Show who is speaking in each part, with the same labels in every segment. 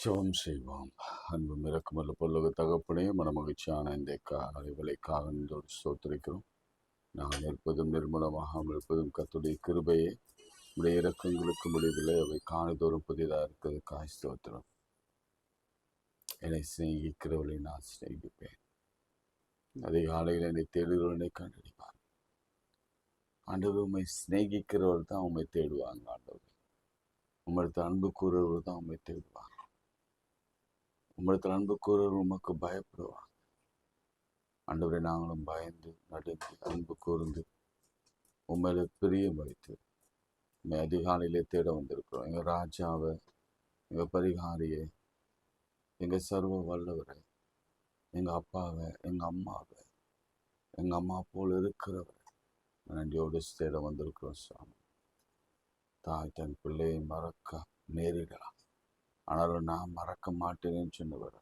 Speaker 1: ஜெபம் செய்வோம். அன்பும் இரக்கமுள்ள பரலோக தகப்பனே, மனமகிழ்ச்சியான இந்த காலைக்காக ஸ்தோத்திரிக்கிறோம். நாங்கள் இருப்பதும் நிர்மூலமாகாமல் இருப்பதும் கர்த்தருடைய கிருபையே. உடைய இரக்கங்களுக்கு முடிவில்லை, அவை காலைதோறும் புதிதாக இருக்கிறதுக்காக ஸ்தோத்திரம். என்னை சிநேகிக்கிறவர்களை நான் சிநேகிப்பேன். அதிகாலையில் என்னை தேடுகிறவனை கண்டறிவார். ஆண்டவர், உண்மை சிநேகிக்கிறவர் தான் உண்மை தேடுவாங்க. ஆண்டவர், உம்மிடத்தில் அன்பு கூறுறவர் தான் உண்மை தேடுவாங்க. உம்மிடத்தில் அன்பு கூறுறவர் உமக்கு பயப்படுவாங்க. ஆண்டவரை, நாங்களும் பயந்து நடுங்கி அன்பு கூர்ந்து உண்மையில பிரியம் வைத்து உண்மை அதிகாலையிலே தேட வந்திருக்கிறோம். எங்கள் ராஜாவை, எங்கள் பரிகாரியை, எங்கள் சர்வ வல்லவரை, எங்கள் அப்பாவை, எங்கள் அம்மாவை, எங்கள் அம்மா போல் இருக்கிறவரை நன்றியோடு தேட வந்திருக்கிறோம். சாமி, தாய் தன் பிள்ளையை மறக்க நேரிடலாம், ஆனாலும் நான் மறக்க மாட்டேன்னு சொன்னவர்.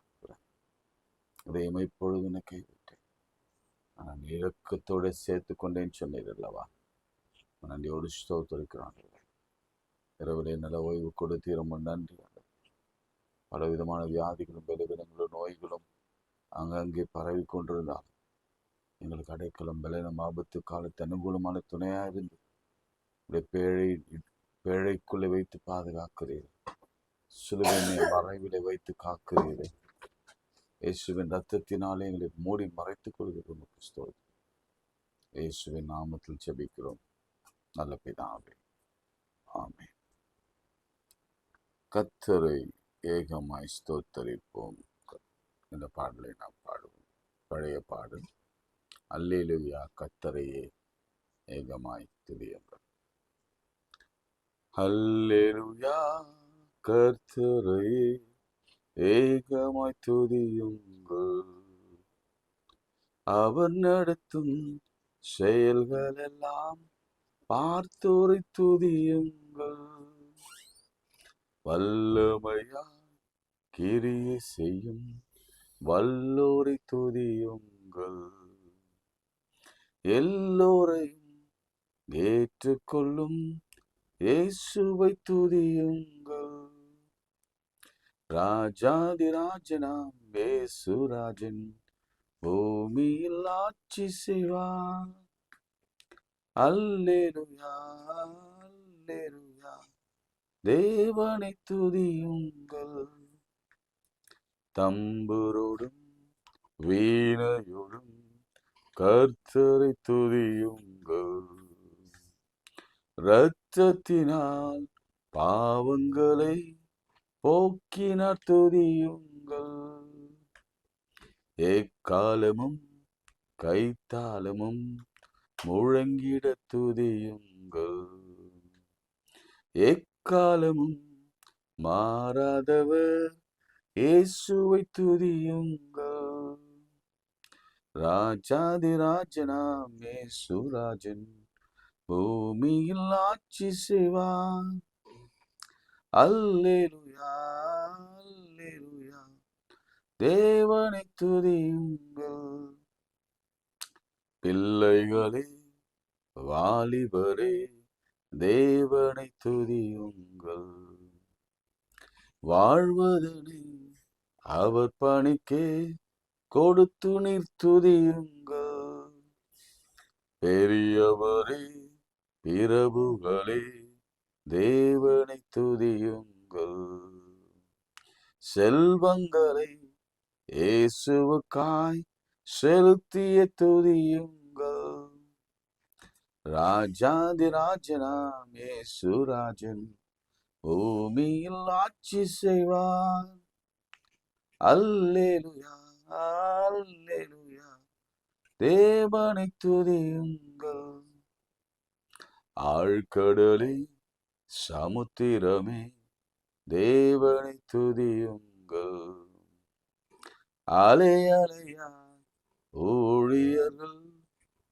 Speaker 1: இதையும் இப்பொழுது நான் கைவிட்டேன், நான் இலக்கத்தோடு சேர்த்து கொண்டேன்னு சொன்னீர் அல்லவா? நன்றியோடு ஸ்தோத்திரிக்கிறான். இரவிலே நல்ல ஓய்வு கொடுத்து ரொம்ப நன்றி. பலவிதமான வியாதிகளும் பலவிதங்களும் நோய்களும் அங்கங்கே பரவி கொண்டிருந்தால் எங்களுக்கு அடைக்கலம் பலனும் ஆபத்து காலத்து அனுகூலமான துணையாக இருந்து பேழைக்குள்ளே வைத்து பாதுகாக்கிறீர்கள். சிலுவையினை மறைவிலை வைத்து காக்கிறீர்கள். இயேசுவின் ரத்தத்தினாலே எங்களை மூடி மறைத்துக் கொள்கிறோம். இயேசுவின் நாமத்தில் ஜெபிக்கிறோம் நல்ல பிதாவே, ஆமென். கர்த்தரை ஏகமாய் ஸ்தோத்தரிப்போம். இந்த பாடலை நாம் பாடுவோம். பழைய பாடல். அல்லேலூயா, கர்த்தரையே ஏகமாய் துதியுங்கள். அல்லேலூயா, கர்த்தரையே ஏகமாய் துதியுங்கள். அவர் நடத்தும் செயல்கள் எல்லாம் பார்த்தோரை துதியுங்கள். வல்லமையாய் கிரியை செய்யும் வல்லோரை துதியுங்கள். எல்லோரையும் ஏற்றுக்கொள்ளும் இயேசுவை துதியுங்கள். ராஜாதி ராஜனாம் இயேசுராஜன் பூமியில் ஆட்சி செய்வார். அல்லேலூயா, அல்லேலூயா, தேவனை துதியுங்கள். தம்புரோடும் வீணையோடும் கர்த்தரை துதியுங்கள். இரத்தத்தினால் பாவங்களை போக்கினார் துதியுங்கள். எக்காலமும் கைத்தாளமும் முழங்கிட துதியுங்கள். எக்காலமும் மாறாதவர் இயேசுவை துதியுங்கள். ராஜாதி ராஜனாம் இயேசுராஜன் பூமியில் ஆட்சி செய்வார். அல்லேலூயா, அல்லேலூயா, தேவனை துதியுங்கள். பிள்ளைகளே, வாலிபரே, தேவனை துதியுங்கள். வாழ்வதனை அவர் பணிக்கே கொடுத்து நீர் துதியுங்கள். பெரியவரே, பிரபுகளே, தேவனை துதியுங்கள். செல்வங்களை இயேசுவுக்காய் செலுத்திய துதியுங்கள். ராஜாதி ராஜனாம் இயேசுராஜன் பூமியில் ஆட்சி செய்வார். அல்லேலூயா, அல்லேலூயா, தேவனை துதியுங்கள். ஆழ்கடலே, சமுத்திரமே, தேவனை துதியுங்கள். அலை அலையா ஊழியர்கள்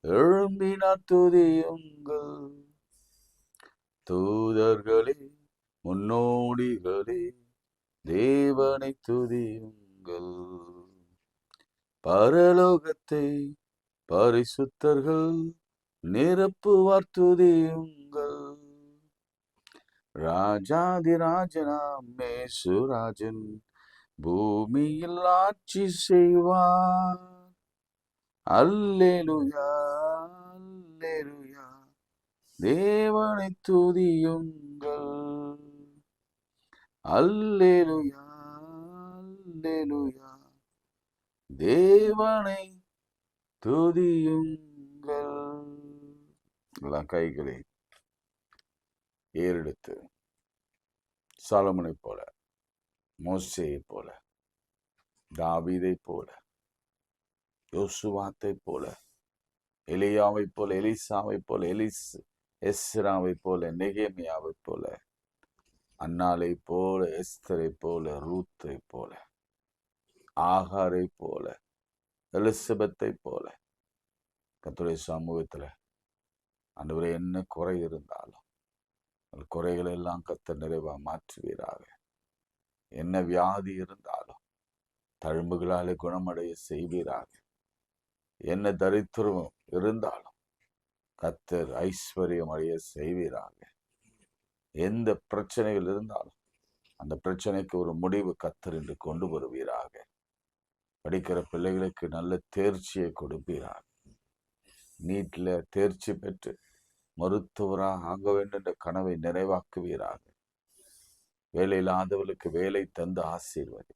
Speaker 1: எழும்பினார் துதியுங்கள். தூதர்களே, முன்னோடிகளே, தேவனை துதியுங்கள். பரலோகத்தை பரிசுத்தர்கள் நிரப்புவார் துதியுங்கள். ராஜாதி ராஜனாம் இயேசுராஜன் பூமியில் ஆட்சி செய்வார். அல்லேலூயா, அல்லேலூயா, தேவனை துதியுங்கள். அல்லேலூயா, அல்லேலூயா, தேவனை துதியுங்கள். எல்லாம் கைகளை ஏறெடுத்து சாலமோனை போல, மோசேயை போல, தாவீதை போல, யோசுவாத்தை போல, எலியாவை போல, எலிசாவை போல, எஸ்ராவை போல, நெகேமியாவை போல, அன்னாலை போல, எஸ்தரை போல, ரூத்தை போல, ஆகாரை போல, எலிசபெத்தை போல கர்த்தருடைய சமூகத்துல ஆண்டவரே என்ன குறை இருந்தாலும் அந்த குறைகளை எல்லாம் கர்த்தர் நிறைவா மாற்றுவீராக. என்ன வியாதி இருந்தாலும் தழும்புகளாலே குணமடைய செய்வீராக. என்ன தரித்திரம் இருந்தாலும் கர்த்தர் ஐஸ்வர்யம் அடைய செய்வீராக. எந்த பிரச்சனைகள் இருந்தாலும் அந்த பிரச்சனைக்கு ஒரு முடிவு கர்த்தர் என்று கொண்டு வருவீராக. படிக்கிற பிள்ளைகளுக்கு நல்ல தேர்ச்சியை கொடுப்பீராக. நீட்ல தேர்ச்சி பெற்று மருத்துவராக ஆக வேண்டும் என்ற கனவை நிறைவாக்குவீராக. வேலை இல்லாதவர்களுக்கு வேலை தந்து ஆசீர்வதி.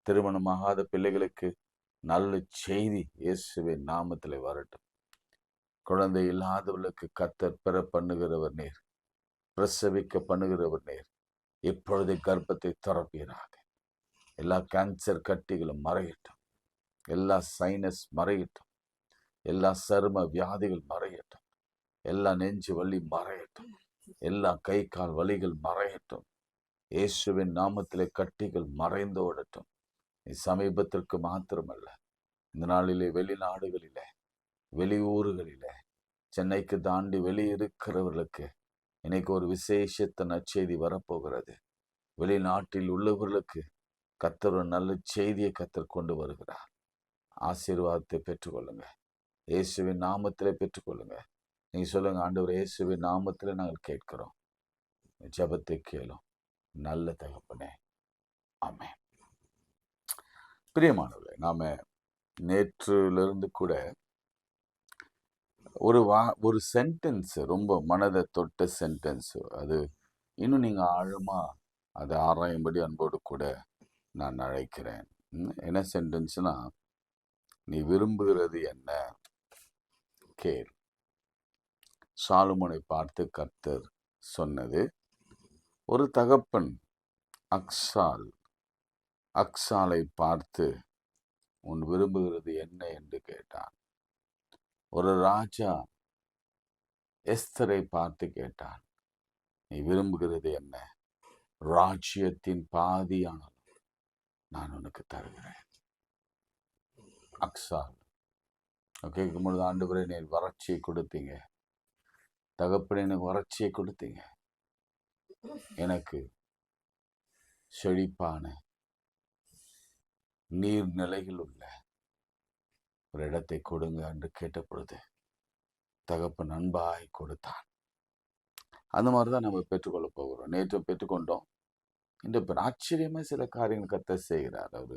Speaker 1: திருமணமாகாத பிள்ளைகளுக்கு நல்ல செய்தி இயேசுவின் நாமத்தில் வரட்டும். குழந்தை இல்லாதவர்களுக்கு கர்த்தர் பெற பண்ணுகிறவர் நேர், பிரசவிக்க பண்ணுகிறவர் நேர். இப்பொழுது கர்ப்பத்தை திறப்பீராக. எல்லா கேன்சர் கட்டிகளும் மறையட்டும், எல்லா சைனஸ் மறையட்டும், எல்லா சரும வியாதிகள் மறையட்டும், எல்லா நெஞ்சு வலி மறையட்டும், எல்லா கை கால் வலிகள் மறையட்டும். இயேசுவின் நாமத்திலே கட்டிகள் மறைந்து ஓடட்டும். சமீபத்திற்கு மாத்திரமல்ல, இந்த நாளிலே வெளிநாடுகளிலே, வெளியூர்களிலே, சென்னைக்கு தாண்டி வெளியிருக்கிறவர்களுக்கு இன்னைக்கு ஒரு விசேஷத்த நற்செய்தி வரப்போகிறது. வெளிநாட்டில் உள்ளவர்களுக்கு கர்த்தர் ஒரு நல்ல செய்தியை கர்த்தர் கொண்டு வருகிறார். ஆசீர்வாதத்தை பெற்றுக்கொள்ளுங்க. இயேசுவின் நாமத்திலே பெற்றுக்கொள்ளுங்க. நீங்க சொல்லுங்க, ஆண்டவர் இயேசுவின் நாமத்திலே நாங்கள் கேட்கிறோம். ஜெபத்தை கேளும் நல்ல தகப்பனே, ஆமென். பிரியமானவர்களே, நாம நேற்றிலிருந்து கூட ஒரு சென்டென்ஸ், ரொம்ப மனதை தொட்ட சென்டென்ஸ், அது இன்னும் நீங்க ஆழமா அதை ஆராயும்படி அன்போடு கூட நான் அழைக்கிறேன். என்ன சென்டென்ஸ்னா, நீ விரும்புகிறது என்ன கேள். சாலமோனை பார்த்து கர்த்தர் சொன்னது, ஒரு தகப்பன் அக்சாலை பார்த்து உன் விரும்புகிறது என்ன என்று கேட்டான். ஒரு ராஜா எஸ்தரை பார்த்து கேட்டான், நீ விரும்புகிறது என்ன? ராஜ்யத்தின் பாதியானாலும் நான் உனக்கு தருகிறேன். அக்சால் கேட்கும் பொழுது, ஆண்டவரே நீ வறட்சியை கொடுத்தீங்க, தகப்பனே எனக்கு வறட்சியை கொடுத்தீங்க, எனக்கு செழிப்பான நீர்நிலைகள் உள்ள ஒரு இடத்தை கொடுங்க என்று கேட்ட பொழுது தகப்பன் அன்பாய் கொடுத்தான். அந்த மாதிரிதான் நம்ம பெற்றுக்கொள்ள போகிறோம். நேற்று பெற்றுக்கொண்டோம். இந்த ஆச்சரியமா சில காரியங்கள் கர்த்தர் செய்கிறார். அது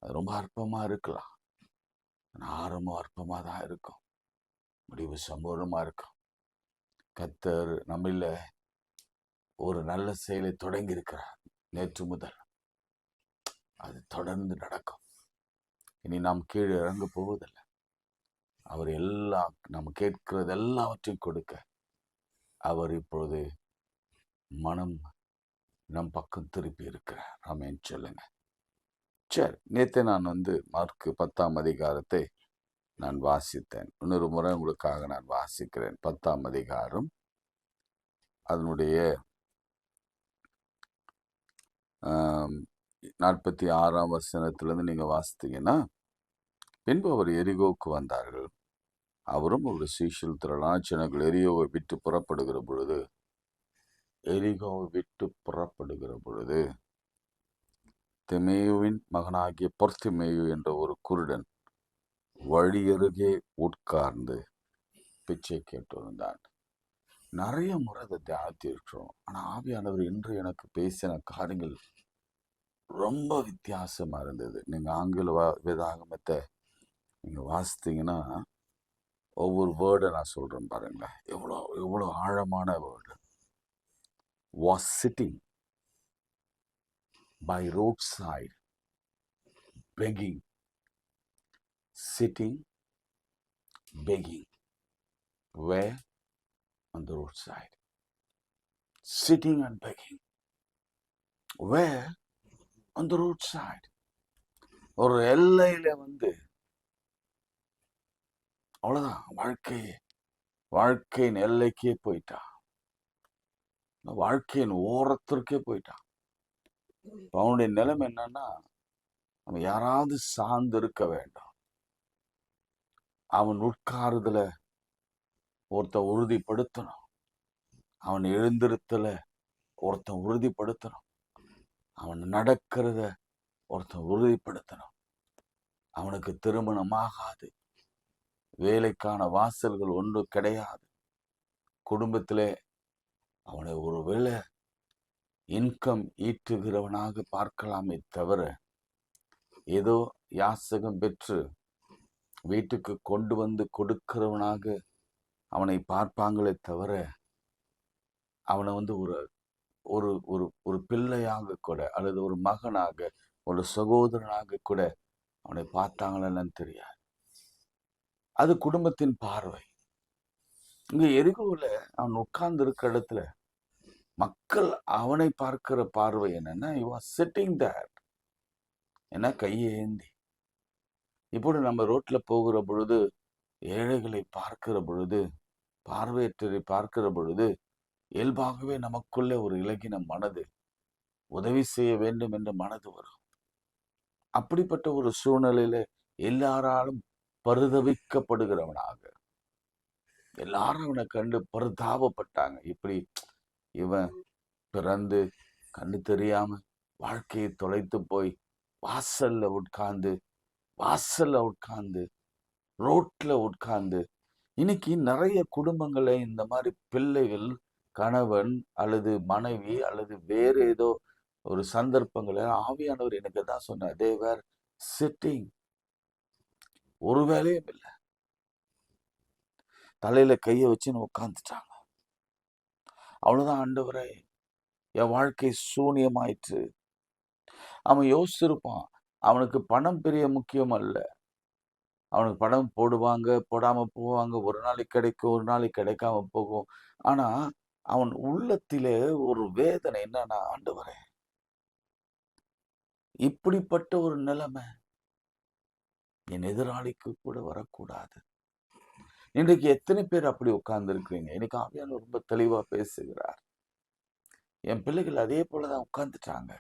Speaker 1: ரொம்ப அற்பமா இருக்கலாம், ஆரம்பம் அற்பமா தான் இருக்கும், முடிவு சம்பூர்ணமா இருக்கும். கர்த்தர் நம்மள ஒரு நல்ல செயலை தொடங்கி இருக்கிறார். நேற்று முதல் அது தொடர்ந்து நடக்கும். இனி நாம் கீழே இறங்க போவதில்லை. அவர் எல்லாம் நம்ம கேட்கிறது எல்லாவற்றையும் கொடுக்க அவர் இப்பொழுது மனம் நம் பக்கம் திருப்பி இருக்கிறார். ஆமென் சொல்லுங்க. சரி, நேற்று நான் மார்க் 10ஆம் அதிகாரத்தை நான் வாசித்தேன். இன்னொரு முறை உங்களுக்காக நான் வாசிக்கிறேன். 10ஆம் அதிகாரம் அதனுடைய 46ஆம் வசனத்திலிருந்து நீங்க வாசித்தீங்கன்னா, பின்பு அவர் எரிகோவுக்கு வந்தார்கள். அவரும் ஒரு சீஷல் திரளான ஜனங்கள் எரிகோவை விட்டு புறப்படுகிற பொழுது திமேயுவின் மகனாகிய பொர்த்திமேயு என்ற ஒரு குருடன் வழியருகே உட்கார்ந்து பிச்சை கேட்டு வந்தான். நிறைய முறை அதை தியானித்திருக்கிறோம். ஆனால் ஆவியானவர் இன்று எனக்கு பேசின காரியங்கள் ரொம்ப வித்தியாசமா இருந்தது. நீங்க ஆங்கில வேதாகமத்தை நீங்க வாசித்தீங்கன்னா, ஒவ்வொரு வேர்டை நான் சொல்றேன் பாருங்களேன். எவ்வளோ எவ்வளோ ஆழமான word. Was sitting by road side begging, sitting, begging. Where? On the roadside. Sitting and begging. Where? On the roadside. ஒரு எல்லையில அவ்வளவுதான் வாழ்க்கையின் எல்லைக்கே போயிட்டான். வாழ்க்கையின் ஓரத்திற்கே போயிட்டான். அவனுடைய நிலைமை என்னன்னா, நம்ம யாராவது சார்ந்து இருக்க வேண்டாம். அவன் உட்காருதல ஒருத்தன் உறுதிப்படுத்தணும். அவன் எழுந்திருத்தல ஒருத்தன் உறுதிப்படுத்தணும். அவன் நடக்கிறத ஒருத்தன் உறுதிப்படுத்தணும். அவனுக்கு திருமணம் ஆகாது, வேலைக்கான வாசல்கள் ஒன்று கிடையாது, குடும்பத்திலே அவனை ஒருவேளை இன்கம் ஈட்டுகிறவனாக பார்க்கலாமே தவிர, ஏதோ யாசகம் பெற்று வீட்டுக்கு கொண்டு வந்து கொடுக்கிறவனாக அவனை பார்ப்பாங்களே தவிர, அவனை ஒரு ஒரு ஒரு ஒரு பிள்ளையாக கூட, அல்லது ஒரு மகனாக, ஒரு சகோதரனாக கூட அவனை பார்த்தாங்களன்னு தெரியாது. அது குடும்பத்தின் பார்வை. இங்க எரிகோல அவன் உட்கார்ந்து இருக்கிற இடத்துல மக்கள் அவனை பார்க்கிற பார்வை என்னன்னா, he was sitting there, என்ன கையை ஏந்தி. இப்போது நம்ம ரோட்ல போகிற பொழுது, ஏழைகளை பார்க்கிற பொழுது, பார்வையற்றரை பார்க்கிற பொழுது, இயல்பாகவே நமக்குள்ளே ஒரு இலகின மனது, உதவி செய்ய வேண்டும் என்ற மனது வரும். அப்படிப்பட்ட ஒரு சூழ்நிலையில எல்லாராலும் பரிதவிக்கப்படுகிறவனாக, எல்லாரும் அவனை கண்டு பரிதாபப்பட்டாங்க. இப்படி இவன் பிறந்து கண்ணு தெரியாம வாழ்க்கையை தொலைத்து போய் வாசல்ல உட்கார்ந்து ரோட்ல உட்கார்ந்து. இன்னைக்கு நிறைய குடும்பங்களை இந்த மாதிரி பிள்ளைகள், கணவன் அல்லது மனைவி அல்லது வேற ஏதோ ஒரு சந்தர்ப்பங்களை ஆவியானவர் எனக்கு தான் சொன்னார். they were sitting, ஒரு வேலையும் இல்லை, தலையில கையை வச்சுன்னு உட்கார்ந்துட்டாங்க. அவ்வளவுதான், ஆண்டவரே என் வாழ்க்கை சூனியமாயிற்று. அவன் யோசிச்சிருப்பான், அவனுக்கு பணம் பெரிய முக்கியம் அல்ல. அவனுக்கு பணம் போடுவாங்க, போடாம போவாங்க, ஒரு நாளைக்கு கிடைக்கும், ஒரு நாளைக்கு கிடைக்காம போகும். ஆனா அவன் உள்ளத்திலே ஒரு வேதனை என்னன்னா, ஆண்டவரே இப்படிப்பட்ட ஒரு நிலைமை என் எதிராளிக்கு கூட வரக்கூடாது. இன்றைக்கு எத்தனை பேர் அப்படி உட்கார்ந்து இருக்கிறீங்க? இன்னைக்கு ஆவியானவர் ரொம்ப தெளிவா பேசுகிறார். என் பிள்ளைகள் அதே போலதான் உட்கார்ந்துட்டாங்க.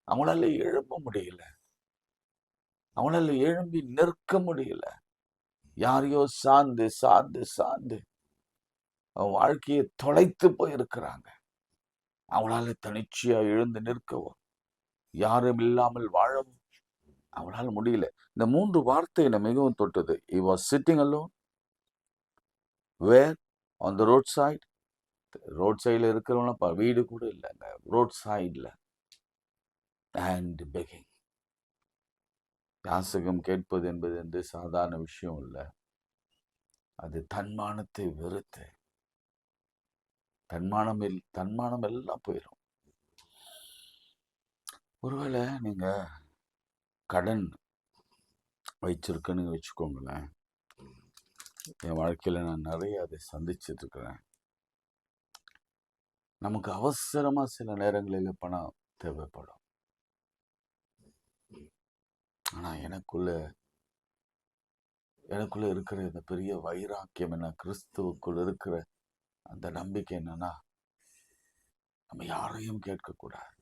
Speaker 1: அவங்களால எழும்ப முடியல, அவங்களால எழும்பி நிற்க முடியல. யாரையோ சார்ந்து சார்ந்து சார்ந்து அவன் வாழ்க்கையை தொலைத்து போயிருக்கிறாங்க. அவங்களால தனிச்சையா எழுந்து நிற்கவும், யாரும் இல்லாமல் வாழவும் அவளால முடியல. இந்த 3 வார்த்தை என்னை மிகவும் தொட்டது. he was sitting alone, where? on the road side. Road சைடில் இருக்கிறவங்க வீடு கூட இல்லைங்க, ரோட் சைடில். and begging. யாசகம் கேட்பது என்பது சாதாரண விஷயம் இல்லை. அது தன்மானத்தை வெறுத்து, தன்மானம் எல்லாம் போயிடும். ஒருவேளை நீங்க கடன் வச்சிருக்கேன்னு வச்சுக்கோங்களேன். என் வாழ்க்கையில நான் நிறைய அதை சந்திச்சுட்டு இருக்கிறேன். நமக்கு அவசரமா சில நேரங்களில் பணம் தேவைப்படும். ஆனா எனக்குள்ள இருக்கிற இந்த பெரிய வைராக்கியம் என்ன, கிறிஸ்துவுக்குள் இருக்கிற அந்த நம்பிக்கை என்னன்னா, நம்ம யாரையும் கேட்கக்கூடாது,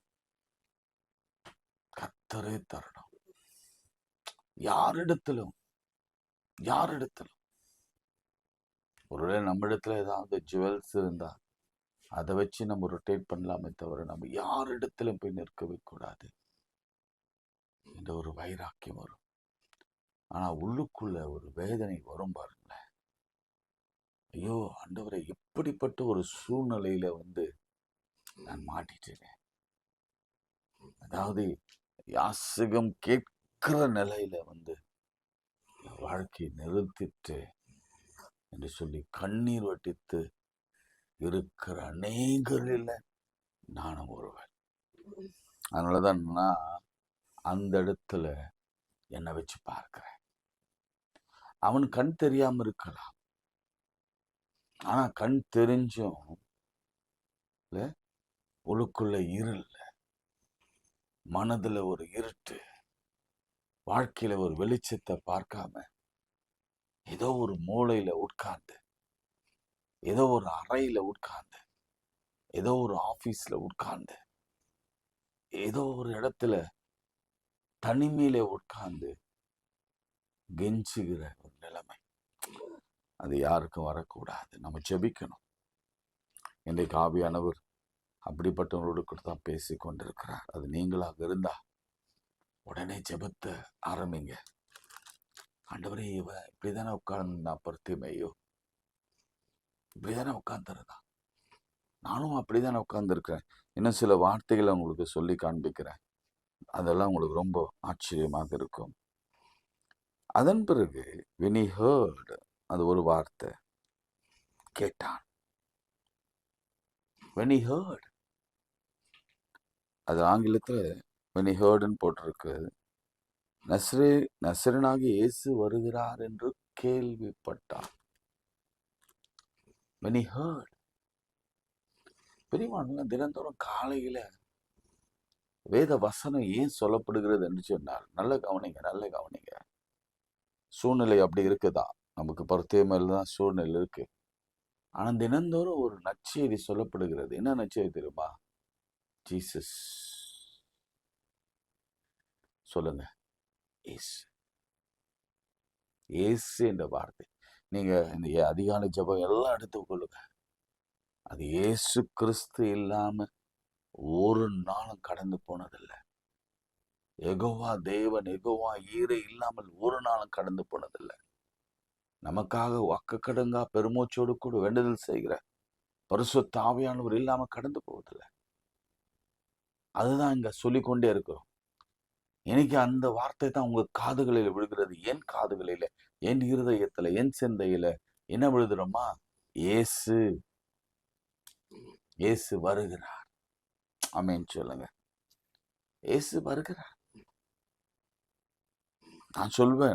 Speaker 1: கர்த்தரே தரணும். யாரிடத்திலும் ஒருவேளை நம்ம இடத்துல ஏதாவது ஜுவல்ஸ் இருந்தா அதை வச்சு நம்ம ரொட்டேட் பண்ணலாமே தவிர, நம்ம யாரிடத்திலும் போய் நிற்கவே கூடாது என்ற ஒரு வைராக்கியம் வரும். ஆனா உள்ளுக்குள்ள ஒரு வேதனை வரும் பாருங்களேன். ஐயோ ஆண்டவரை, எப்படிப்பட்ட ஒரு சூழ்நிலையில நான் மாட்டிட்டேனே, அதாவது யாசகம் கேட்கிற நிலையில வாழ்க்கையை நிறுத்திட்டு என்று சொல்லி கண்ணீர் வட்டித்து இருக்கிற அநேகரில் நானும் ஒருவன். அதனாலதான் நான் அந்த இடத்துல என்னை வச்சு பார்க்கிறேன். அவன் கண் தெரியாம இருக்கலாம், ஆனா கண் தெரிஞ்சும் உள்ளுக்குள்ள இருள், மனதுல ஒரு இருட்டு, வாழ்க்கையில ஒரு வெளிச்சத்தை பார்க்காம ஏதோ ஒரு மூலையில உட்கார்ந்து, ஏதோ ஒரு அறையில உட்கார்ந்து, ஏதோ ஒரு ஆபீஸ்ல உட்கார்ந்து, ஏதோ ஒரு இடத்துல தனிமையில உட்கார்ந்து கெஞ்சுகிற ஒரு நிலைமை, அது யாருக்கும் வரக்கூடாது. நம்ம ஜெபிக்கணும். இன்றைக்கு ஆவியானவர் அப்படிப்பட்டவங்களோடு தான் பேசி கொண்டிருக்கிறார். அது நீங்களாக இருந்தா உடனே ஜெபத்தை ஆரம்பிங்க. ஆண்டவரே, இவன் இப்படிதானே உட்கார்ந்து பருத்திமையோ, இப்படிதானே உட்கார்ந்துருந்தான், நானும் அப்படிதானே உட்கார்ந்துருக்கிறேன். இன்னும் சில வார்த்தைகளை உங்களுக்கு சொல்லி காண்பிக்கிறேன். அதெல்லாம் உங்களுக்கு ரொம்ப ஆச்சரியமாக இருக்கும். அதன் பிறகு when he heard, அது ஒரு வார்த்தை, கேட்டான். when he heard, அது ஆங்கிலத்தில் when he heardன்னு போட்டிருக்கு. நசரேனாகிய இயேசு வருகிறார் என்று கேள்விப்பட்டான். when he heard, பெரியவான்லாம் தினந்தோறும் காலையில வேத வசனம் ஏன் சொல்லப்படுகிறது என்று சொன்னார். நல்ல கவனிங்க. சூழ்நிலை அப்படி இருக்குதா, நமக்கு பருத்தியமையில தான் சூழ்நிலை இருக்கு. ஆனா தினந்தோறும் ஒரு நற்செய்தி சொல்லப்படுகிறது. என்ன நற்செய்தி தெரியுமா? ஜீசஸ். சொல்லுங்க, ஏசு என்ற வார்த்தை. நீங்க இந்த அதிகாலை ஜெபம் எல்லாம் எடுத்துக்கொள்ளுங்க. அது இயேசு கிறிஸ்து இல்லாம ஒரு நாளும் கடந்து போனதில்லை. யெகோவா தேவன், யெகோவா ஈரே இல்லாமல் ஒரு நாளும் கடந்து போனதில்லை. நமக்காக வாக்குக்கடங்கா பெருமூச்சோடு கூட வேண்டுதல் செய்கிற பரிசுத்த ஆவியானவர் இல்லாம கடந்து போவதில்லை. அதுதான் இங்க சொல்லிக்கொண்டே இருக்கிறோம். எனக்கு அந்த வார்த்தை தான் உங்க காதுகளில் விழுகிறது. என் காதுகளில, என் இருதயத்துல, என் சிந்தையில என்ன விழுதுறோமா? இயேசு வருகிறார். ஆமென் சொல்லுங்க. இயேசு வருகிறார்.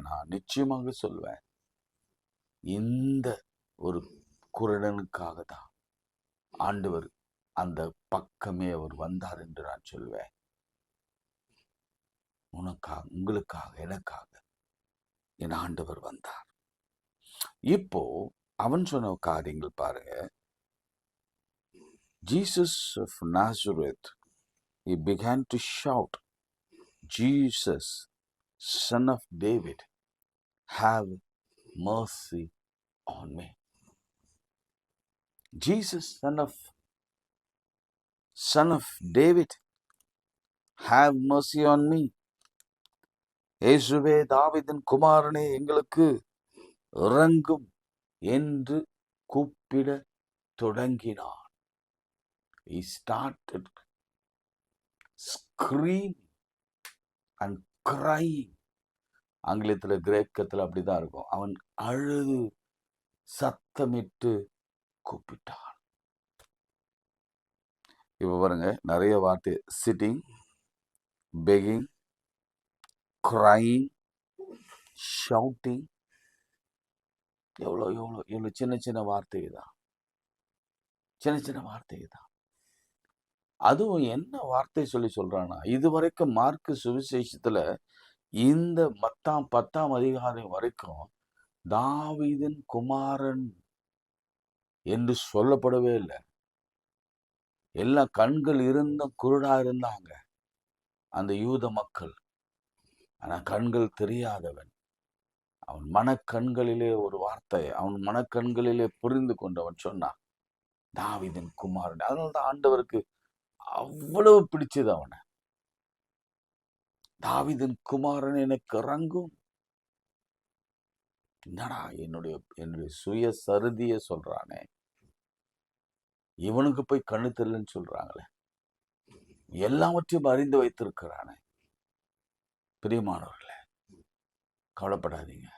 Speaker 1: நான் நிச்சயமாக சொல்வேன், இந்த ஒரு குருடனுக்காக தான் ஆண்டவர் அந்த பக்கமே அவர் வந்தார் என்று நான் சொல்வேன். உனக்காக, உங்களுக்காக, எனக்காக என் ஆண்டவர் வந்தார். இப்போ அவன் சொன்ன காரியங்கள் பாருங்க. Jesus of Nazareth, he began to shout, Jesus, son of David, have mercy on me. Jesus, son of David, have mercy on me. இயேசுவே தாவீதின் குமாரனே, எங்களுக்கு இறங்கும் என்று கூப்பிட தொடங்கினான். He started screaming and crying. ஆங்கிலத்துல, கிரேக்கத்துல அப்படிதான் இருக்கும். அவன் அழுது சத்தமிட்டு கூப்பிட்டான். இப்ப பாருங்க, நிறைய வார்த்தை. சிட்டிங், பெகிங், crying, shouting, எவ்வளவு சின்ன வார்த்தை தான். சின்ன வார்த்தை தான். அதுவும் என்ன வார்த்தை சொல்றானா, இதுவரைக்கும் மார்க்கு சுவிசேஷத்துல இந்த 10ஆம் அதிகாரம் வரைக்கும் தாவீதின் குமாரன் என்று சொல்லப்படவே இல்லை. எல்லா கண்கள் இருந்த குருடா இருந்தாங்க அந்த யூத மக்கள். ஆனா கண்கள் தெரியாதவன், அவன் மனக்கண்களிலே ஒரு வார்த்தை, அவன் மனக்கண்களிலே புரிந்து கொண்டவன் சொன்னான், தாவீதின் குமாரன். அதனால்தான் ஆண்டவருக்கு அவ்வளவு பிடிச்சது அவனை. தாவீதின் குமாரன் எனக்கு இறங்கும். என்னடா, என்னுடைய சுய சருதிய சொல்றானே, இவனுக்கு போய் கண்ணு தெரியலன்னு சொல்றாங்களே. எல்லாவற்றையும் அறிந்து வைத்திருக்கிறானே. பிரியமானவர்களே, கவலைப்படாதீங்க.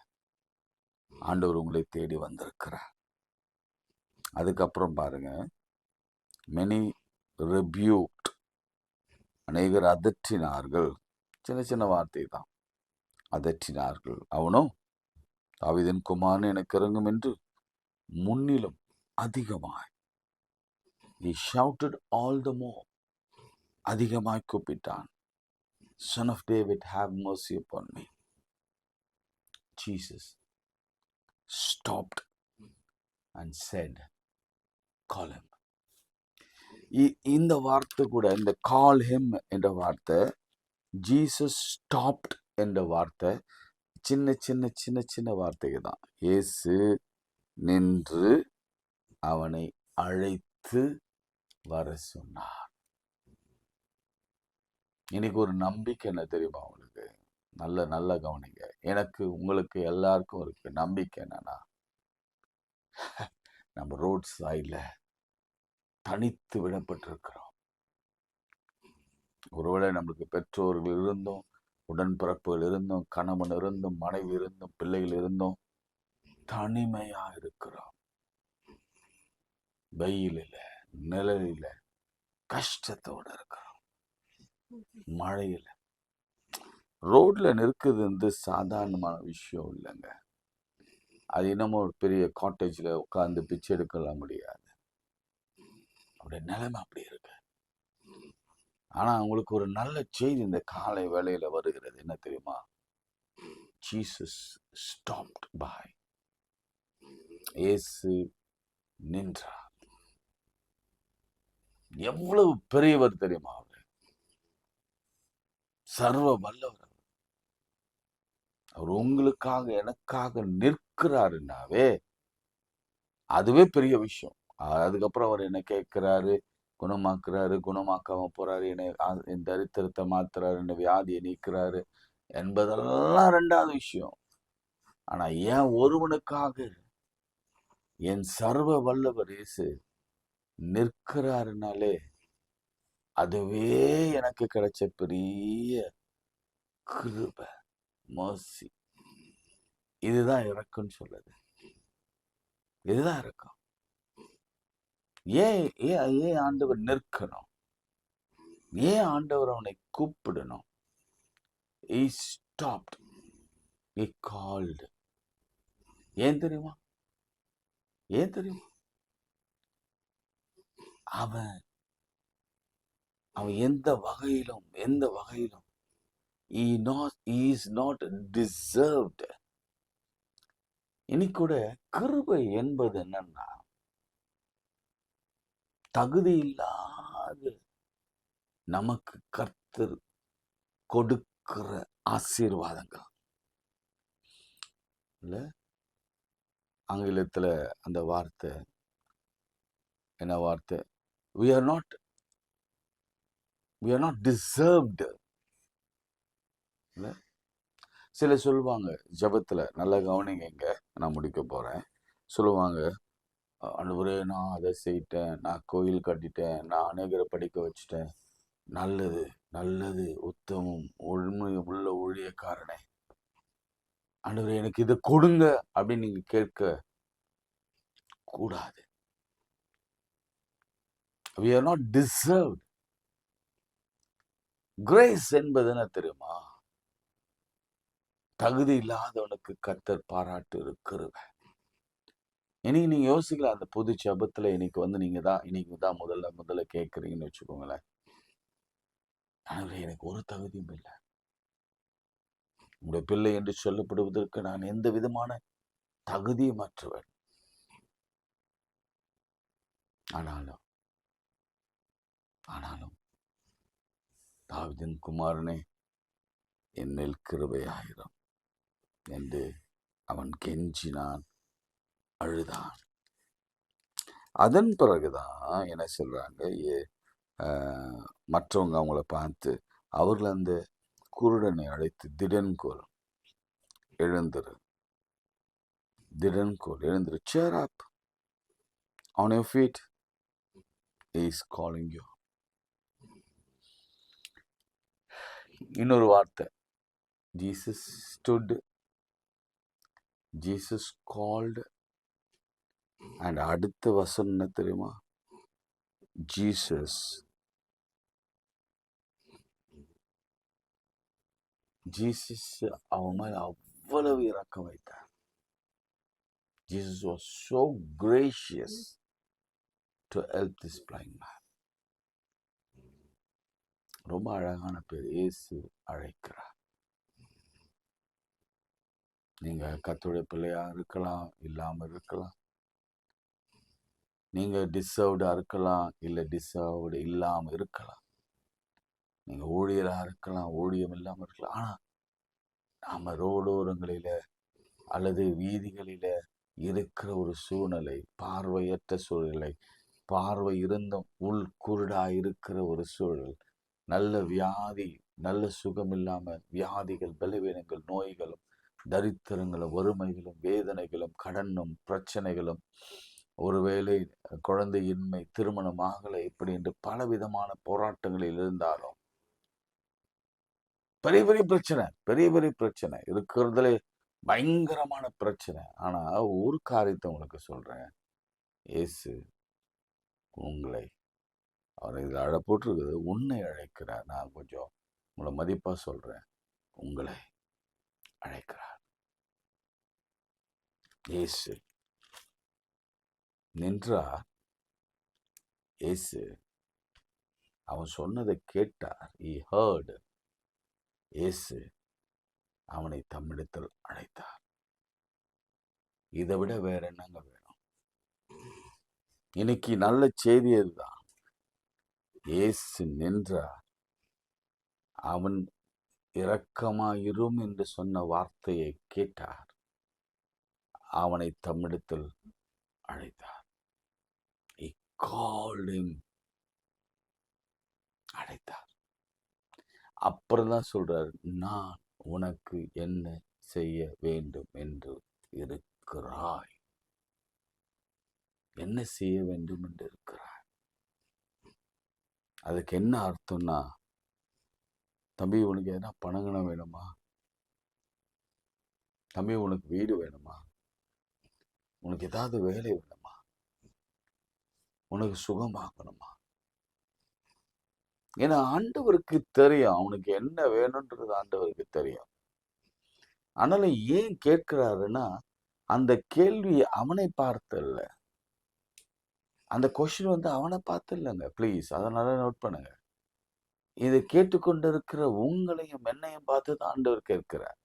Speaker 1: ஆண்டவர் உங்களை தேடி வந்திருக்கிறார். அதுக்கப்புறம் பாருங்க, many rebuked, அநேகர் அதற்றினார்கள். சின்ன சின்ன வார்த்தை தான், அதற்றினார்கள். அவனும் தாவீதின் குமாரன் எனக்கு இறங்கும் என்று முன்னிலும் அதிகமாய், he shouted all the more, அதிகமாய் கூப்பிட்டான், son of David, have mercy upon me. Jesus stopped and said, call him. இந்த வார்த்தை கூட, இந்த call him என்ற வார்த்தை, Jesus stopped என்ற வார்த்தை, சின்ன சின்ன சின்ன சின்ன வார்த்தைகள் தான். இயேசு நின்று அவனை அழைத்து வர சொன்னார். இன்னைக்கு ஒரு நம்பிக்கை என்ன தெரியுமா உங்களுக்கு? நல்ல கவனிங்க. எனக்கு, உங்களுக்கு, எல்லாருக்கும் இருக்கு நம்பிக்கை. என்னன்னா, நம்ம ரோட் சைட்ல தனித்து விடப்பட்டிருக்கிறோம். ஒருவேளை நம்மளுக்கு பெற்றோர்கள் இருந்தும், உடன்பிறப்புகள் இருந்தும், கணவன் இருந்தும், மனைவி இருந்தும், பிள்ளைகள் இருந்தும் தனிமையா இருக்கிறோம். வெயிலில, நிழலில, கஷ்டத்தோட இருக்கிறோம். மழையில ரோட்ல நிற்குது சாதாரணமான விஷயம் இல்லைங்க. அது இன்னமும் ஒரு பெரிய காட்டேஜ்ல உட்கார்ந்து பிச்சை எடுக்கலாம் முடியாது. அவருடைய நிலைமை அப்படி இருக்கு. ஆனா அவங்களுக்கு ஒரு நல்ல செய்தி இந்த காலை வேளையில வருகிறது. என்ன தெரியுமா? Jesus stopped by. இயேசு நின்றார். எவ்வளவு பெரியவர் தெரியுமா? அவர் சர்வ வல்லவர். அவர் உங்களுக்காக, எனக்காக நிற்கிறாருன்னாவே அதுவே பெரிய விஷயம். அதுக்கப்புறம் அவர் என்ன கேட்கிறாரு? குணமாக்குறாரு, குணமாக்காம போறாரு, என் தரித்திரத்தை மாத்துறாரு, என்ன வியாதியை நீக்கிறாரு என்பதெல்லாம் ரெண்டாவது விஷயம். ஆனா ஏன் ஒருவனுக்காக என் சர்வ வல்லவர் இயேசு நிற்கிறாருனாலே அதுவே எனக்கு கிடைச்ச பெரிய கிருபை, மர்சி. இதுதான் இறக்குன்னு சொல்லுது. இதுதான் இறக்கம். ஏன் ஏன் ஏன் ஆண்டவர் நிற்கணும்? ஏன் ஆண்டவர் அவனை கூப்பிடணும்? He stopped. He called. ஏன் தெரியுமா? ஏன் தெரியுமா? அவன் எந்த வகையிலும் he is not deserved. இனி கூட கிருபை என்பது என்னன்னா, தகுதி இல்லாத நமக்கு கர்த்தர் கொடுக்கிற ஆசீர்வாதங்கள் இல்ல. ஆங்கிலத்துல அந்த வார்த்தை என்ன வார்த்தை? we are not deserved. சில சொல்லுவாங்க ஜபத்துல, நல்ல கவனிங்க, இங்க நான் முடிக்க போறேன். சொல்லுவாங்க, ஆண்டவரே நான் அதை செய்யிட்டேன், நான் கோயில் கட்டிட்டேன், நான் அநேகரை படிக்க வச்சுட்டேன், நல்லது நல்லது, உத்தமம், உண்மை உள்ள ஊழியக்காரனே, ஆண்டவரே எனக்கு இதை கொடுங்க அப்படின்னு நீங்க கேட்க கூடாது. we are not deserved. Grace என்பது என்ன தெரியுமா? தகுதி இல்லாதவனுக்கு கர்த்தர் பாராட்டு இருக்கிறது. இன்னைக்கு நீங்க யோசிக்கலாம், அந்த புது ஜபத்துல இன்னைக்கு நீங்க தான் முதல்ல கேட்கறீங்கன்னு வச்சுக்கோங்களேன். எனக்கு ஒரு தகுதியும் இல்லை, உங்களுடைய பிள்ளை என்று சொல்லப்படுவதற்கு நான் எந்த விதமான தகுதியும் மற்றவன். ஆனாலும் தாவீதின் குமாரனே, என்னில் கிருபையாயிரம் என்று அவன் கெஞ்சினான், அழுதான். அதன் பிறகுதான் என்ன சொல்றாங்க, மற்றவங்க அவங்கள பார்த்து அவர்கள் அந்த குருடனை அழைத்து, திடன்கோல், எழுந்திரு, cheer up on your feet, he is calling you. இன்னொரு வார்த்தை, Jesus stood, Jesus called, and அடுத்த வசனம் என்ன தெரியுமா? ஜீசஸ் அவன் மேல அவ்வளவு இரக்கம் வைத்தார். Jesus was so gracious to help this blind man. ரொம்ப அழகான பேர், இயேசு அழைக்கிறார். நீங்க கர்த்தருடைய பிள்ளையா இருக்கலாம், இல்லாம இருக்கலாம். நீங்க டிசர்வ்டா இருக்கலாம், இல்ல டிசர்வ்டு இல்லாம இருக்கலாம். நீங்க ஊழியரா இருக்கலாம், ஊழியம் இல்லாம இருக்கலாம். ஆனா நாம ரோடோரங்களில அல்லது வீதிகளில இருக்கிற ஒரு சூழ்நிலை, பார்வையற்ற சூழ்நிலை, பார்வை இருந்தும் உள் குருடா இருக்கிற ஒரு சூழல், நல்ல வியாதி, நல்ல சுகம் இல்லாம வியாதிகள், பலவீனங்கள், நோய்களும், தரித்திரங்களும், வறுமைகளும், வேதனைகளும், கடனும், பிரச்சனைகளும், ஒருவேளை குழந்தையின்மை, திருமணம் ஆகலை, இப்படி என்று பலவிதமான போராட்டங்களில் இருந்தாலும் பெரிய பெரிய பிரச்சனை, பெரிய பெரிய பிரச்சனை இருக்கிறதுல பயங்கரமான பிரச்சனை. ஆனா ஒரு காரியத்தை உங்களுக்கு சொல்றேன், இயேசு உங்களை, அவர் இதில் அழப்போட்டிருக்குது, உன்னை அழைக்கிறார். நான் கொஞ்சம் உங்களை மதிப்பா சொல்றேன், உங்களை அழைக்கிறார். இயேசு நின்றார். இயேசு அவன் சொன்னதை கேட்டார். He heard. இயேசு அவனை தம்மிடத்தில் அழைத்தார். இதை விட வேற என்னங்க வேணும்? இன்னைக்கு நல்ல செய்தி அதுதான். இயேசு நின்றார். அவன் இரக்கமாயிரும் என்று சொன்ன வார்த்தையை கேட்டார். அவனை தம்மிடத்தில் அழைத்தார். He called him. அழைத்தார். அப்புறம் தான் சொல்றார், நான் உனக்கு என்ன செய்ய வேண்டும் என்று இருக்கிறாய். என்ன செய்ய வேண்டும் என்று இருக்கிறாய். அதுக்கு என்ன அர்த்தம்னா, தம்பி உனக்கு எதனா பணங்கணம் வேணுமா? தம்பி உனக்கு வீடு வேணுமா? உனக்கு ஏதாவது வேலை வேணுமா? உனக்கு சுகமாகணுமா? ஏன்னா ஆண்டவருக்கு தெரியும் அவனுக்கு என்ன வேணும்ன்றது ஆண்டவருக்கு தெரியும். அதனால ஏன் கேட்கிறாருன்னா, அந்த கேள்வி அவனை பார்த்து இல்ல, அந்த கொஸ்டின் வந்து அவனை பார்த்து இல்லைங்க. ப்ளீஸ் அதனால நோட் பண்ணுங்க. இதை கேட்டுக்கொண்டிருக்கிற உங்களையும் என்னையும் பார்த்து தான் ஆண்டவர் கேட்கிறார்.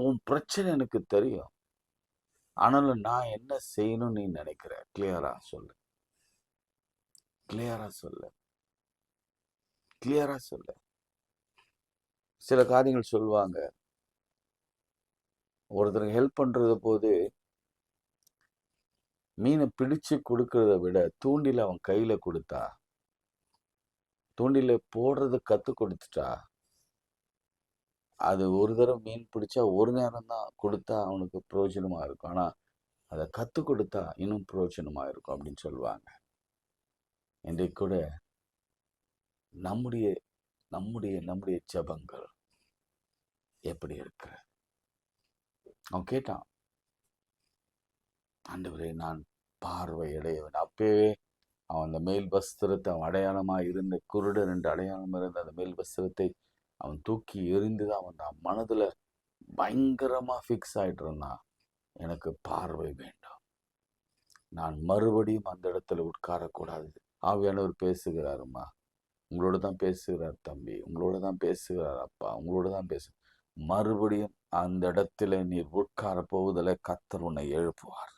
Speaker 1: உன் பிரச்சனை எனக்கு தெரியும், ஆனாலும் நான் என்ன செய்யணும்னு நீ நினைக்கிற, கிளியரா சொல்லு, கிளியரா சொல்லு, கிளியரா சொல்லு. சில காரியங்கள் சொல்லுவாங்க, ஒருத்தருக்கு ஹெல்ப் பண்றது போது மீனை பிடிச்சு கொடுக்கறத விட தூண்டில அவன் கையில கொடுத்தா, தூண்டில போடுறது கத்து கொடுத்துட்டா, அது ஒரு தடவை மீன் பிடிச்சா ஒரு நேரம் தான் கொடுத்தா அவனுக்கு பிரயோஜனமா இருக்கும். ஆனா அதை கத்து கொடுத்தா இன்னும் பிரயோஜனமா இருக்கும் அப்படின்னு சொல்லுவாங்க. இன்றைக்கு கூட நம்முடைய நம்முடைய நம்முடைய ஜெபங்கள் எப்படி இருக்கிற? அவன் கேட்டான், ஆண்டவரே நான் பார்வையடையவன். அப்பவே அவன் அந்த மேல் வஸ்திரத்தை, அவன் அடையாளமா இருந்த குருடன் என்று அடையாளம் இருந்த அந்த மேல் வஸ்திரத்தை அவன் தூக்கி எறிந்துதான் அவன் மனதுல பயங்கரமா ஃபிக்ஸ் ஆயிட்டு இருந்தான். எனக்கு பார்வை வேண்டாம், நான் மறுபடியும் அந்த இடத்துல உட்காரக்கூடாது. ஆவியானவர் பேசுகிறாருமா, உங்களோட தான் பேசுகிறார் தம்பி, உங்களோட தான் பேசுகிறார் அப்பா, உங்களோட தான் மறுபடியும் அந்த இடத்துல நீர் உட்கார போவதில் கர்த்தர் உன்னை எழுப்புவார்.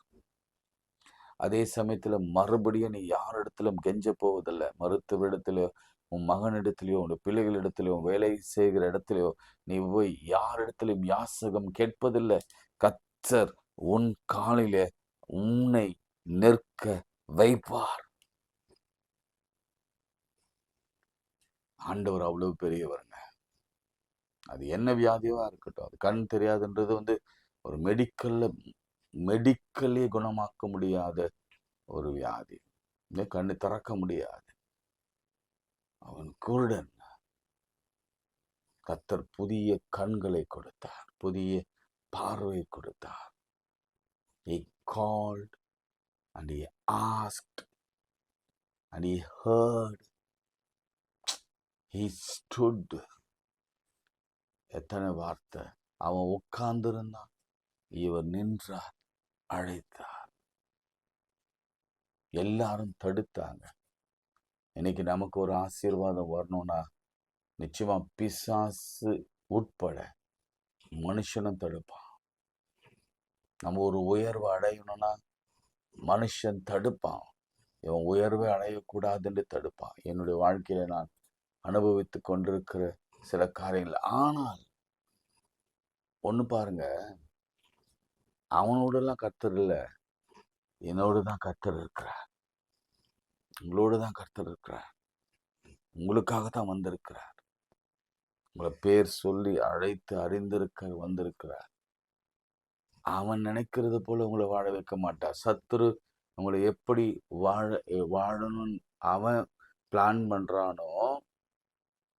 Speaker 1: அதே சமயத்துல மறுபடியும் நீ யாரிடத்திலும் கெஞ்ச போவதில்லை. மருத்துவரிடத்திலோ, உன் மகனிடத்திலையோ, உன் பிள்ளைகளிடத்திலையோ, வேலை செய்கிற இடத்திலையோ நீ போய் யாரிடத்திலும் யாசகம் கேட்பதில்லை. கர்த்தர் உன் காலில உன்னை நிற்க வைப்பார். ஆண்டவர் அவ்வளவு பெரியவருங்க. அது என்ன வியாதியா இருக்கட்டும், அது கண் தெரியாதுன்றது வந்து ஒரு மெடிக்கல்லே குணமாக்க முடியாத ஒரு வியாதி. கண்ணு திறக்க முடியாது. அவன் குருடன். கர்த்தர் புதிய கண்களை கொடுத்தார், புதிய பார்வை கொடுத்தார். He called and he asked and he heard. He stood. எத்தனை வார்த்தை! அவன் உட்கார்ந்திருந்தான், இவர் நின்றார், அழைத்தார். எல்லாரும் தடுத்தாங்க. இன்னைக்கு நமக்கு ஒரு ஆசீர்வாதம் வரணும்னா நிச்சயமா பிசாசு உட்பட மனுஷனும் தடுப்பான். நம்ம ஒரு உயர்வு அடையணும்னா மனுஷன் தடுப்பான். இவன் உயர்வை அடையக்கூடாதுன்னு தடுப்பான். என்னுடைய வாழ்க்கையில நான் அனுபவித்து கொண்டிருக்கிற சில காரியங்கள். ஆனால் ஒண்ணு பாருங்க, அவனோடலாம் கர்த்தர் இல்லை, என்னோடு தான் கர்த்தர் இருக்கிறார், உங்களோடு தான் கர்த்தர் இருக்கிறார், உங்களுக்காக தான் வந்திருக்கிறார். உங்களை பேர் சொல்லி அழைத்து அறிந்திருக்க வந்திருக்கிறார். அவன் நினைக்கிறது போல உங்களை வாழ வைக்க மாட்டார். சத்துரு உங்களை எப்படி வாழணும்னு அவன் பிளான் பண்றானோ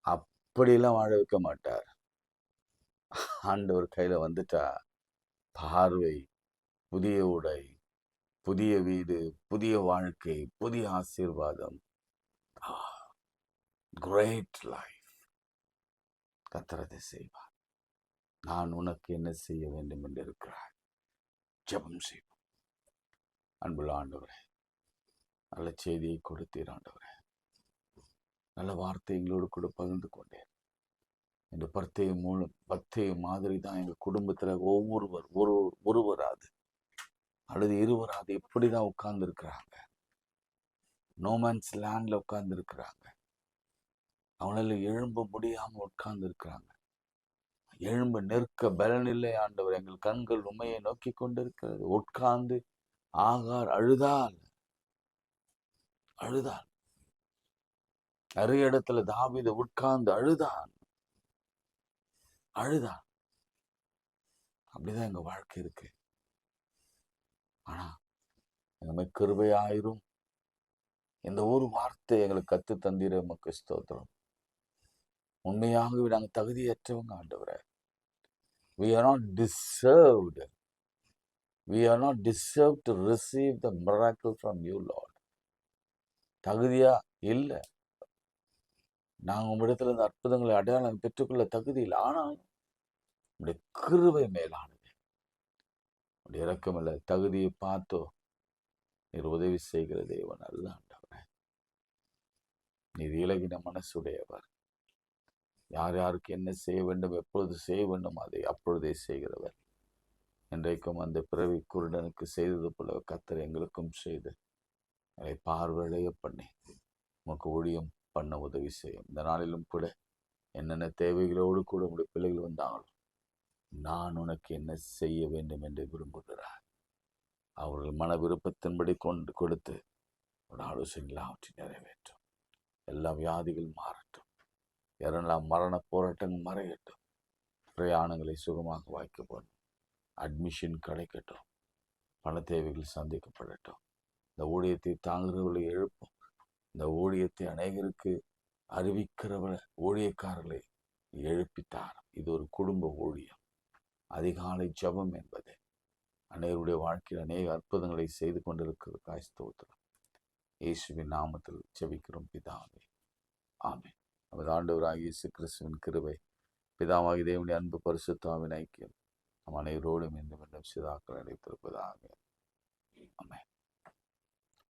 Speaker 1: அப்படியெல்லாம் வாழ வைக்க மாட்டார். ஆண்டவர் கையில வந்துட்டா பார்வை, புதிய உடை, புதிய வீடு, புதிய வாழ்க்கை, புதிய ஆசீர்வாதம், கிரேட் லைஃப். கர்த்தர் செய்வார். நான் உனக்கு என்ன செய்ய வேண்டும் என்று இருக்கிறார். ஜெபம் செய்வோம். அன்புள்ள ஆண்டவரே, நல்ல செய்தியை கொடுத்தீர் ஆண்டவரே. நல்ல வார்த்தை எங்களோடு கூட பகிர்ந்து கொண்டேன். இந்த பர்த்தேய மாதிரி தான் எங்கள் குடும்பத்தில் ஒருவராது அல்லது இருவராது எப்படிதான் உட்கார்ந்து இருக்கிறாங்க. நோமேன்ஸ் லேண்ட்ல உட்கார்ந்து இருக்கிறாங்க. அவனால எழும்ப முடியாம உட்கார்ந்து இருக்கிறாங்க. எழும்ப நிற்க பலன் இல்லை ஆண்டவர். எங்கள் கண்கள் உண்மையை நோக்கி கொண்டிருக்கிறது. உட்கார்ந்து ஆகார் அழுதால் நிறைய இடத்துல தாவீது உட்கார்ந்து அழுதான். அப்படிதான் எங்க வாழ்க்கை இருக்கு. ஆனா எங்க கிருபையாயிரும். இந்த ஒரு வார்த்தை எங்களுக்கு கத்து தந்திர உமக்கு ஸ்தோத்திரம். உண்மையாகவே நாங்கள் தகுதியற்றவங்க ஆண்டவரே. We are not deserved. We are not deserved to receive the miracle from you, Lord. தகுதியா இல்லை. நாங்கள் உங்களிடத்துல இந்த அற்புதங்களை அடையாளம் பெற்றுக்கொள்ள தகுதி இல்லை. ஆனால் உடைய கிருபை மேலானது. உடைய இறக்கம் இல்லை. தகுதியை பார்த்தோ நீர் உதவி செய்கிற தேவன் அல்ல ஆண்டவரே. நீர் இலகின மனசுடையவர். யார் யாருக்கு என்ன செய்ய வேண்டும், எப்பொழுது செய்ய வேண்டும், அதை அப்பொழுதே செய்கிறவர். இன்றைக்கும் அந்த பிறவி குருடனுக்கு செய்தது போல கர்த்தர் எங்களுக்கும் செய்து அதை பார்வையடைய பண்ணி உமக்கு ஊழியம் பண்ண உதவி செய்யும். இந்த நாளிலும் கூட என்னென்ன தேவைகளோடு கூட உங்களுடைய பிள்ளைகள் வந்தாலும் நான் உனக்கு என்ன செய்ய வேண்டும் என்று விரும்புகிறார். அவர்கள் மன விருப்பத்தின்படி கொடுத்து ஒரு ஆலோசனைகள் அவற்றை நிறைவேற்றும். எல்லா வியாதிகள் மாறட்டும். யாரெல்லாம் மரண போராட்டங்கள் மறையட்டும். பிரயாணங்களை சுகமாக வாய்க்கப்படும். அட்மிஷன் கிடைக்கட்டும். பண தேவைகள் சந்திக்கப்படட்டும். இந்த ஊழியத்தை தாங்குகிறவர்களை எழுப்பும். இந்த ஊழியத்தை அநேகருக்கு அறிவிக்கிறவளை ஊழியக்காரர்களை எழுப்பித்தார். இது ஒரு குடும்ப ஊழியம். அதிகாலை ஜபம் என்பது அநேகருடைய வாழ்க்கையில் அநேக அற்புதங்களை செய்து கொண்டிருக்கிற ஸ்தோத்திரம். இயேசுவின் நாமத்தில் ஜெபிக்கிறோம் பிதாவே, ஆமென். நமது ஆண்டவராகிய இயேசு கிறிஸ்துவின் கிருபை, பிதாவாகிய தேவனுடைய அன்பு, பரிசுத்த ஆவியின் ஐக்கியம் நம் அனைவரோடும் இந்த சிதாக்கள் அடைத்திருப்பதாக.